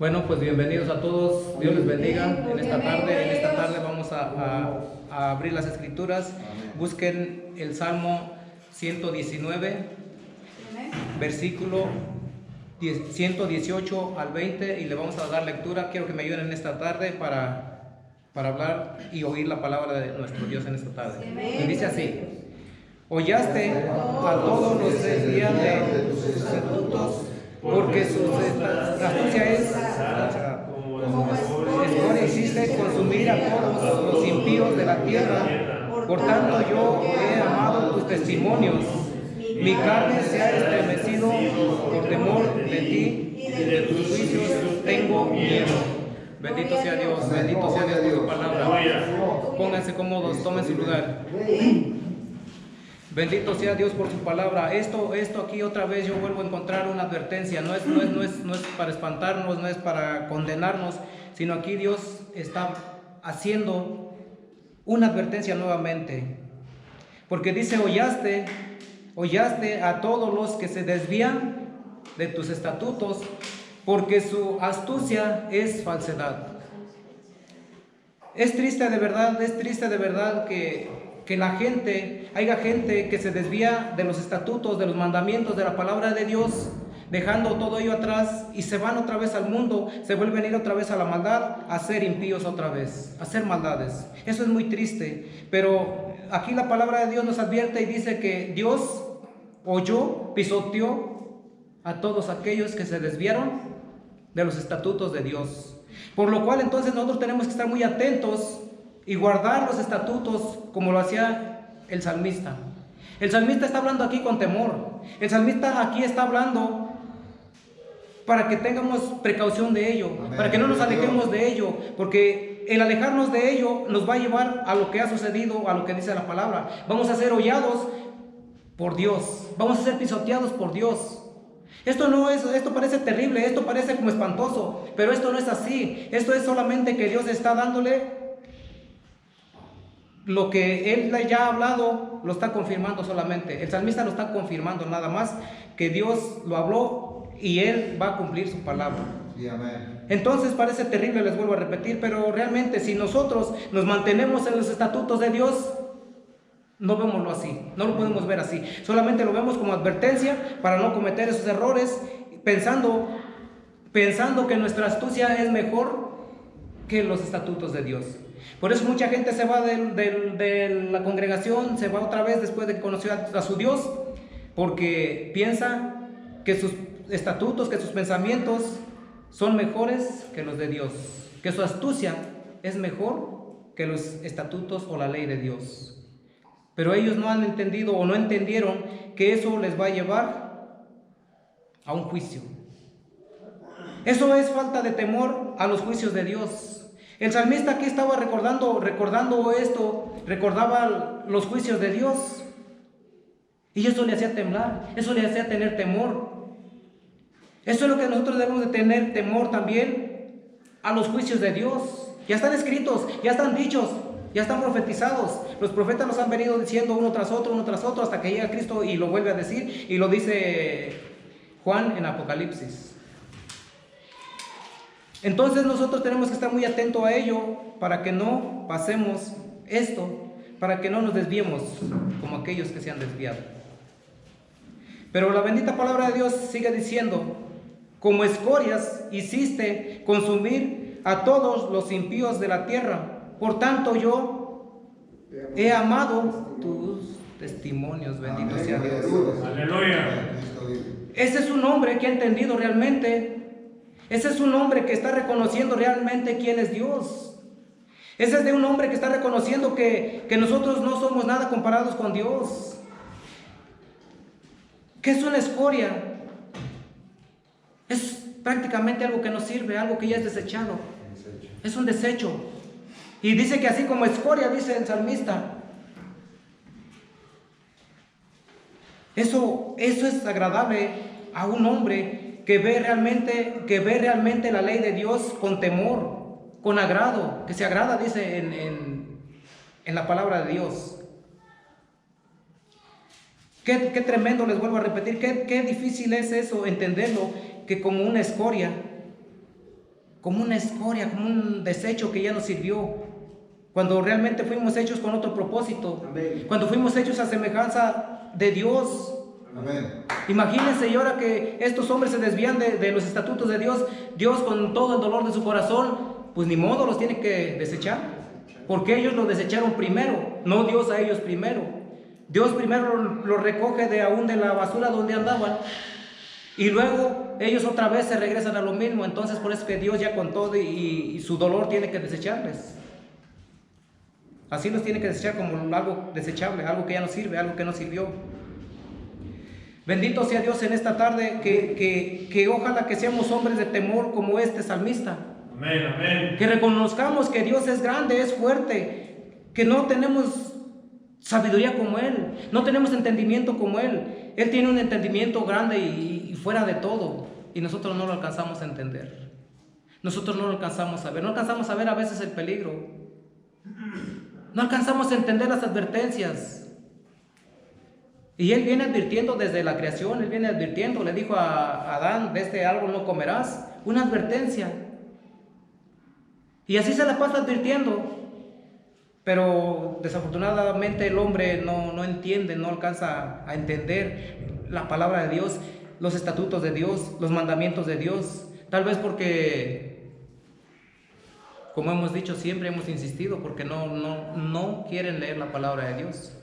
Bueno, pues bienvenidos a todos, Dios les bendiga en esta tarde. En esta tarde vamos a abrir las escrituras. Busquen el Salmo 119, versículo 118 al 20 y le vamos a dar lectura. Quiero que me ayuden en esta tarde para hablar y oír la palabra de nuestro Dios en esta tarde. Y dice así: hollaste a todos los desvíos de tus estatutos, porque su astucia es escoria, hiciste consumir a todos los impíos de la tierra. Por tanto yo he amado tus testimonios, mi carne se ha estremecido por temor de ti, y de tus juicios tengo miedo. Bendito sea Dios por su palabra. Pónganse cómodos, tomen su lugar. Bendito sea Dios por su palabra. Esto aquí otra vez yo vuelvo a encontrar una advertencia. No es para espantarnos, no es para condenarnos, sino aquí Dios está haciendo una advertencia nuevamente. Porque dice: hollaste a todos los que se desvían de tus estatutos, porque su astucia es falsedad. Es triste de verdad que haya gente que se desvía de los estatutos, de los mandamientos, de la palabra de Dios, dejando todo ello atrás y se van otra vez al mundo, se vuelven a ir otra vez a la maldad, a ser impíos otra vez, a hacer maldades. Eso es muy triste, pero aquí la palabra de Dios nos advierte y dice que Dios pisoteó a todos aquellos que se desviaron de los estatutos de Dios. Por lo cual entonces nosotros tenemos que estar muy atentos y guardar los estatutos como lo hacía el salmista. El salmista está hablando aquí con temor. El salmista aquí está hablando para que tengamos precaución de ello, amén, para que no nos alejemos de ello, porque el alejarnos de ello nos va a llevar a lo que ha sucedido, a lo que dice la palabra. Vamos a ser hollados por Dios, vamos a ser pisoteados por Dios. Esto parece terrible, esto parece como espantoso, pero esto no es así. Esto es solamente que Dios está dándole lo que Él ya ha hablado, lo está confirmando solamente. El salmista lo está confirmando nada más, que Dios lo habló y Él va a cumplir su palabra. Sí, amén. Entonces parece terrible, les vuelvo a repetir, pero realmente si nosotros nos mantenemos en los estatutos de Dios, no vemoslo así, no lo podemos ver así. Solamente lo vemos como advertencia para no cometer esos errores, pensando que nuestra astucia es mejor que los estatutos de Dios. Por eso mucha gente se va de la congregación, se va otra vez después de que conoció a su Dios, porque piensa que sus estatutos, que sus pensamientos son mejores que los de Dios, que su astucia es mejor que los estatutos o la ley de Dios. Pero ellos no han entendido o no entendieron que eso les va a llevar a un juicio. Eso es falta de temor a los juicios de Dios. El salmista aquí estaba recordando esto, recordaba los juicios de Dios. Y eso le hacía temblar, eso le hacía tener temor. Eso es lo que nosotros debemos de tener temor también, a los juicios de Dios. Ya están escritos, ya están dichos, ya están profetizados. Los profetas nos han venido diciendo uno tras otro, hasta que llega Cristo y lo vuelve a decir, y lo dice Juan en Apocalipsis. Entonces nosotros tenemos que estar muy atentos a ello, para que no pasemos esto, para que no nos desviemos como aquellos que se han desviado. Pero la bendita palabra de Dios sigue diciendo: como escorias hiciste consumir a todos los impíos de la tierra. Por tanto yo he amado tus testimonios. Bendito sea Dios. Aleluya. Ese es un hombre que ha entendido realmente. Ese es un hombre que está reconociendo realmente quién es Dios. Ese es de un hombre que está reconociendo que nosotros no somos nada comparados con Dios. ¿Qué es una escoria? Es prácticamente algo que no sirve, algo que ya es desechado. Es un desecho. Y dice que así como escoria, dice el salmista. Eso es agradable a un hombre que ve realmente la ley de Dios con temor, con agrado, que se agrada, dice en la palabra de Dios. Qué tremendo, les vuelvo a repetir, qué difícil es eso, entenderlo, que como una escoria como una escoria, como un desecho que ya no sirvió, cuando realmente fuimos hechos con otro propósito. Amén. Cuando fuimos hechos a semejanza de Dios. Amén. Imagínense, y ahora que estos hombres se desvían de los estatutos de Dios, Dios con todo el dolor de su corazón, pues ni modo, los tiene que desechar, porque ellos lo desecharon primero, no Dios a ellos primero. Dios primero los recoge de aún de la basura donde andaban, y luego ellos otra vez se regresan a lo mismo. Entonces por eso que Dios ya con todo y su dolor tiene que desecharles. Así los tiene que desechar como algo desechable, algo que ya no sirve, algo que no sirvió. Bendito sea Dios en esta tarde, que ojalá que seamos hombres de temor como este salmista. Amén, amén. Que reconozcamos que Dios es grande, es fuerte, que no tenemos sabiduría como Él, no tenemos entendimiento como Él. Él tiene un entendimiento grande y fuera de todo, y nosotros no lo alcanzamos a entender. Nosotros no lo alcanzamos a ver, no alcanzamos a ver a veces el peligro, no alcanzamos a entender las advertencias. Y Él viene advirtiendo desde la creación, Él viene advirtiendo, le dijo a Adán, de este árbol no comerás, una advertencia. Y así se la pasa advirtiendo. Pero desafortunadamente el hombre no entiende, no alcanza a entender la palabra de Dios, los estatutos de Dios, los mandamientos de Dios. Tal vez porque, como hemos dicho siempre, hemos insistido, porque no quieren leer la palabra de Dios.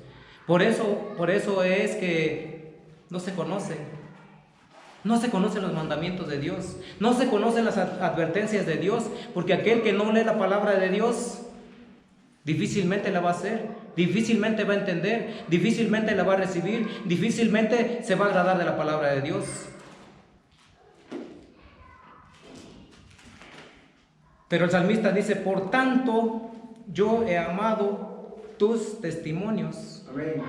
Por eso es que no se conocen los mandamientos de Dios, no se conocen las advertencias de Dios, porque aquel que no lee la palabra de Dios difícilmente la va a hacer, difícilmente va a entender, difícilmente la va a recibir, difícilmente se va a agradar de la palabra de Dios. Pero el salmista dice: por tanto yo he amado tus testimonios. Amén.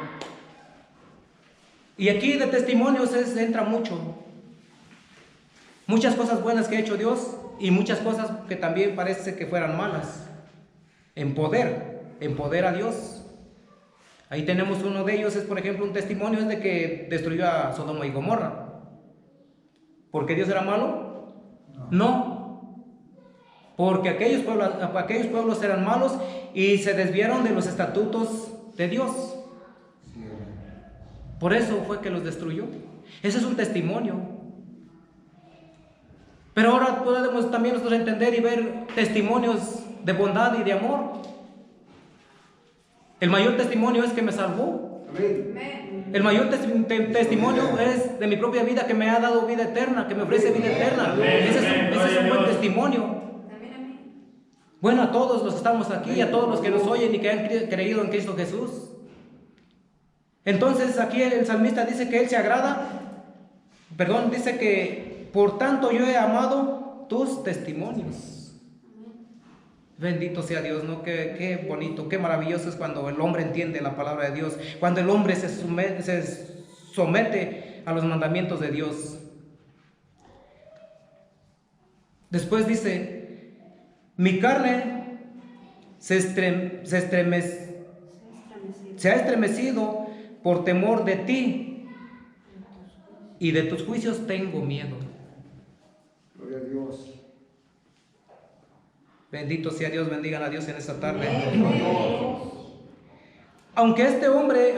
Y aquí de testimonios entra muchas cosas buenas que ha hecho Dios y muchas cosas que también parece que fueran malas. En poder a Dios. Ahí tenemos uno de ellos, es por ejemplo un testimonio, es de que destruyó a Sodoma y Gomorra. ¿Por qué Dios era malo? No. Porque aquellos pueblos eran malos y se desviaron de los estatutos de Dios. Por eso fue que los destruyó. Ese es un testimonio. Pero ahora podemos también nosotros entender y ver testimonios de bondad y de amor. El mayor testimonio es que me salvó. Amén. El mayor testimonio es de mi propia vida, que me ha dado vida eterna, que me ofrece vida eterna. Ese es un buen testimonio. Bueno, a todos los que estamos aquí, a todos los que nos oyen y que han creído en Cristo Jesús. Entonces aquí el salmista dice que él se agrada, dice que por tanto yo he amado tus testimonios. Bendito sea Dios, ¿no? Qué bonito, qué maravilloso es cuando el hombre entiende la palabra de Dios, cuando el hombre se somete a los mandamientos de Dios. Después dice: mi carne se ha estremecido por temor de ti, y de tus juicios tengo miedo. Gloria a Dios. Bendito sea Dios, bendigan a Dios en esta tarde. Aunque este hombre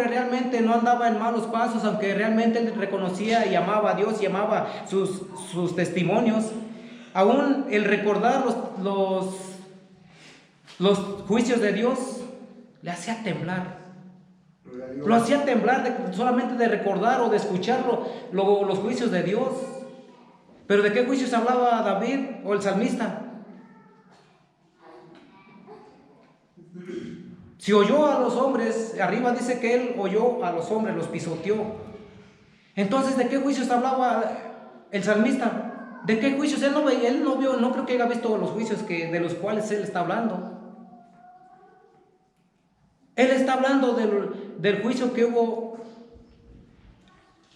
realmente no andaba en malos pasos, aunque realmente él reconocía y amaba a Dios y amaba sus testimonios, aún el recordar los juicios de Dios le hacía temblar. Lo hacía temblar solamente de recordar o de escuchar los juicios de Dios. ¿Pero de qué juicios hablaba David o el salmista? Si oyó a los hombres, arriba dice que él oyó a los hombres, los pisoteó. Entonces, ¿de qué juicios hablaba el salmista? ¿De qué juicios? Él no vio, no creo que haya visto los juicios de los cuales él está hablando. Él está hablando del juicio que hubo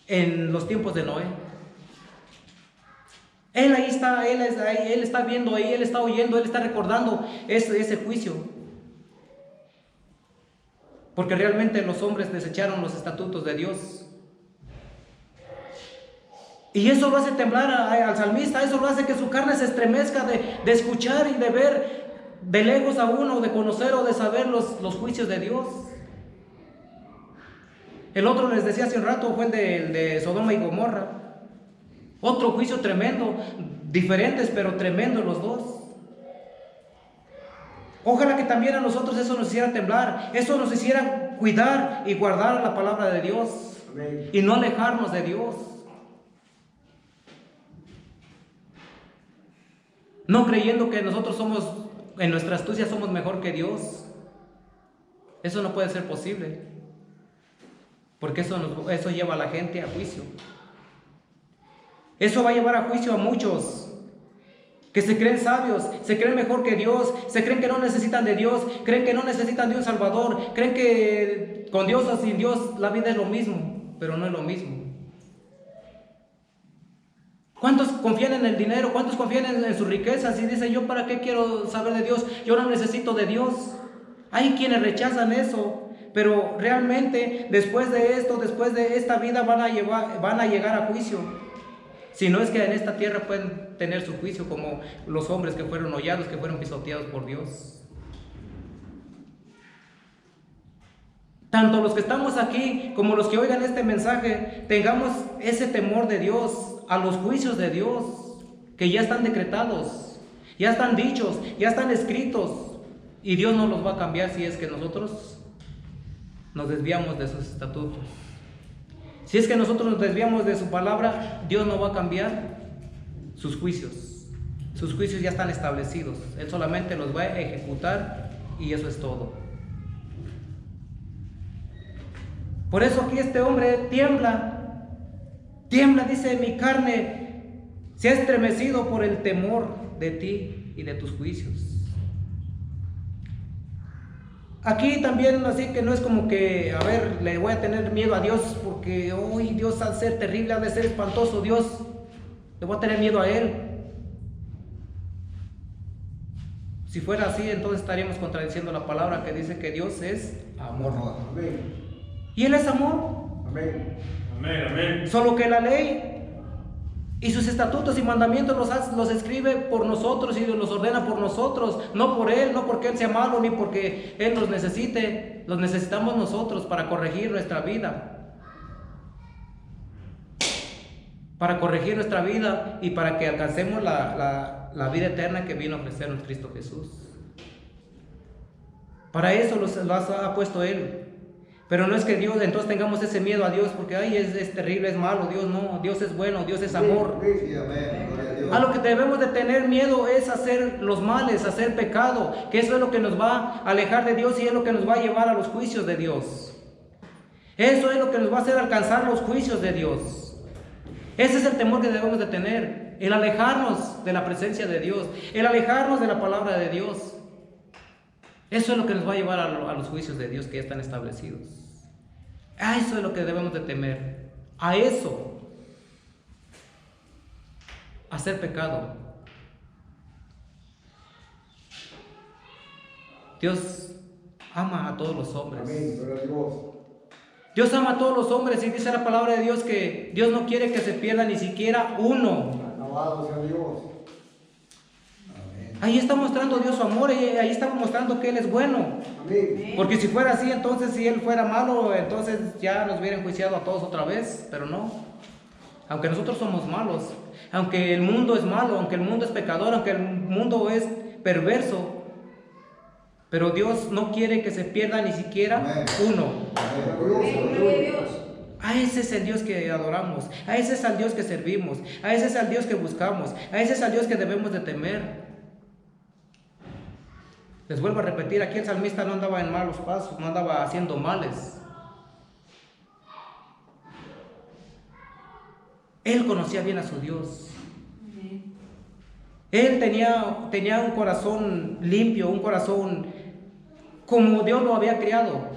en los tiempos de Noé. Él está viendo ahí, él está oyendo, él está recordando ese juicio. Porque realmente los hombres desecharon los estatutos de Dios. Y eso lo hace temblar al salmista, eso lo hace que su carne se estremezca de escuchar y de ver de lejos a uno, de conocer o de saber los juicios de Dios. El otro, les decía hace un rato, fue el de Sodoma y Gomorra. Otro juicio tremendo, diferentes pero tremendos los dos. Ojalá que también a nosotros eso nos hiciera temblar, eso nos hiciera cuidar y guardar la palabra de Dios. Amén. Y no alejarnos de Dios. No creyendo que nosotros somos, en nuestra astucia somos mejor que Dios. Eso no puede ser posible. Porque eso lleva a la gente a juicio. Eso va a llevar a juicio a muchos que se creen sabios, se creen mejor que Dios, se creen que no necesitan de Dios, creen que no necesitan de un Salvador, creen que con Dios o sin Dios la vida es lo mismo, pero no es lo mismo. ¿Cuántos confían en el dinero? ¿Cuántos confían en sus riquezas? Y dicen, ¿yo para qué quiero saber de Dios? Yo no necesito de Dios. Hay quienes rechazan eso, pero realmente después de esto, después de esta vida van a llegar a juicio. Si no es que en esta tierra pueden tener su juicio como los hombres que fueron hollados, que fueron pisoteados por Dios. Tanto los que estamos aquí como los que oigan este mensaje, tengamos ese temor de Dios, a los juicios de Dios, que ya están decretados, ya están dichos, ya están escritos, y Dios no los va a cambiar si es que nosotros nos desviamos de sus estatutos. Si es que nosotros nos desviamos de su palabra, Dios no va a cambiar sus juicios. Sus juicios ya están establecidos. Él solamente los va a ejecutar y eso es todo. Por eso aquí este hombre tiembla, dice, mi carne se ha estremecido por el temor de ti y de tus juicios. Aquí también, así que no es como que, a ver, le voy a tener miedo a Dios porque hoy Dios ha de ser terrible, ha de ser espantoso, Dios, le voy a tener miedo a Él. Si fuera así, entonces estaríamos contradiciendo la palabra que dice que Dios es amor. Amén. ¿Y Él es amor? Amén. Amén, amén. Solo que la ley y sus estatutos y mandamientos los escribe por nosotros y los ordena por nosotros, no por Él, no porque Él sea malo ni porque Él los necesite, los necesitamos nosotros para corregir nuestra vida. Para corregir nuestra vida y para que alcancemos la vida eterna que vino a ofrecernos Cristo Jesús. Para eso los ha puesto Él. Pero no es que Dios, entonces tengamos ese miedo a Dios porque ay, es terrible, es malo. Dios no, Dios es bueno, Dios es amor. A lo que debemos de tener miedo es hacer los males, hacer pecado, que eso es lo que nos va a alejar de Dios y es lo que nos va a llevar a los juicios de Dios. Eso es lo que nos va a hacer alcanzar los juicios de Dios. Ese es el temor que debemos de tener, el alejarnos de la presencia de Dios, el alejarnos de la palabra de Dios. Eso es lo que nos va a llevar a los juicios de Dios que ya están establecidos. A eso es lo que debemos de temer. A eso. A hacer pecado. Dios ama a todos los hombres. Amén. Dios ama a todos los hombres y dice la palabra de Dios que Dios no quiere que se pierda ni siquiera uno. Alabado sea Dios. Ahí está mostrando Dios su amor y ahí está mostrando que Él es bueno. Amén. Porque si fuera así, entonces si Él fuera malo, entonces ya nos hubiera enjuiciado a todos otra vez, pero no. Aunque nosotros somos malos, aunque el mundo es malo, aunque el mundo es pecador, aunque el mundo es perverso, pero Dios no quiere que se pierda ni siquiera uno. A ese es el Dios que adoramos, a ese es el Dios que servimos, a ese es el Dios que buscamos, a ese es el Dios que debemos de temer. Les vuelvo a repetir, aquí el salmista no andaba en malos pasos, no andaba haciendo males. Él conocía bien a su Dios. Él tenía un corazón limpio, un corazón como Dios lo había criado.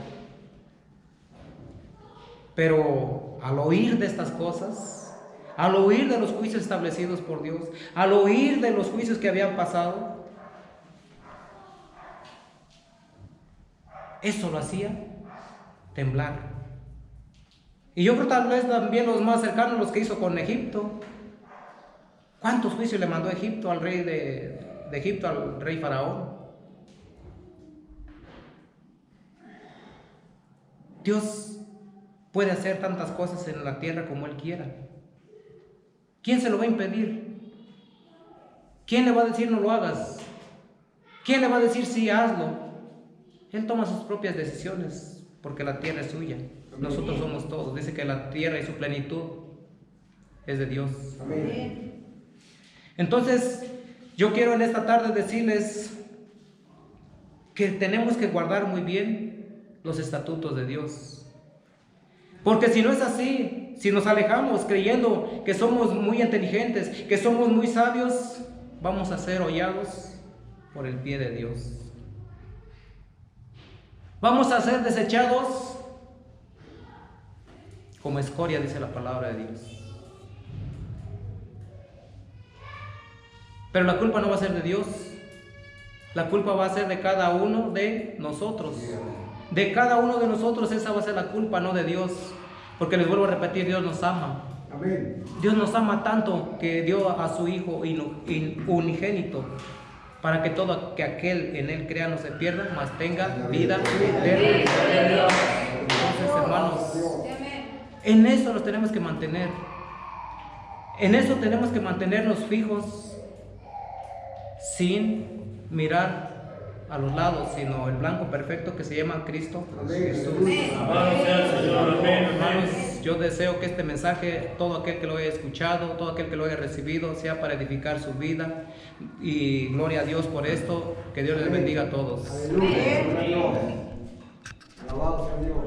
Pero al oír de estas cosas, al oír de los juicios establecidos por Dios, al oír de los juicios que habían pasado, eso lo hacía temblar. Y yo creo tal vez también los más cercanos, los que hizo con Egipto. ¿Cuántos juicios le mandó Egipto al rey de Egipto, al rey Faraón? Dios puede hacer tantas cosas en la tierra como Él quiera. ¿Quién se lo va a impedir? ¿Quién le va a decir no lo hagas? ¿Quién le va a decir sí, hazlo? Él toma sus propias decisiones porque la tierra es suya. Nosotros somos todos. Dice que la tierra y su plenitud es de Dios. Amén. Entonces, yo quiero en esta tarde decirles que tenemos que guardar muy bien los estatutos de Dios. Porque si no es así, si nos alejamos creyendo que somos muy inteligentes, que somos muy sabios, vamos a ser hollados por el pie de Dios. Vamos a ser desechados como escoria, dice la palabra de Dios. Pero la culpa no va a ser de Dios. La culpa va a ser de cada uno de nosotros. De cada uno de nosotros esa va a ser la culpa, no de Dios. Porque les vuelvo a repetir, Dios nos ama. Amén. Dios nos ama tanto que dio a su Hijo unigénito para que todo aquel en Él crea no se pierda, mas tenga vida eterna. Entonces, hermanos, en eso nos tenemos que mantener. En eso tenemos que mantenernos fijos, sin mirar a los lados, sino el blanco perfecto que se llama Cristo Jesús. Hermanos, yo deseo que este mensaje, todo aquel que lo haya escuchado, todo aquel que lo haya recibido, sea para edificar su vida. Y gloria a Dios por esto. Que Dios les bendiga a todos. Aleluya. Alabado sea Dios.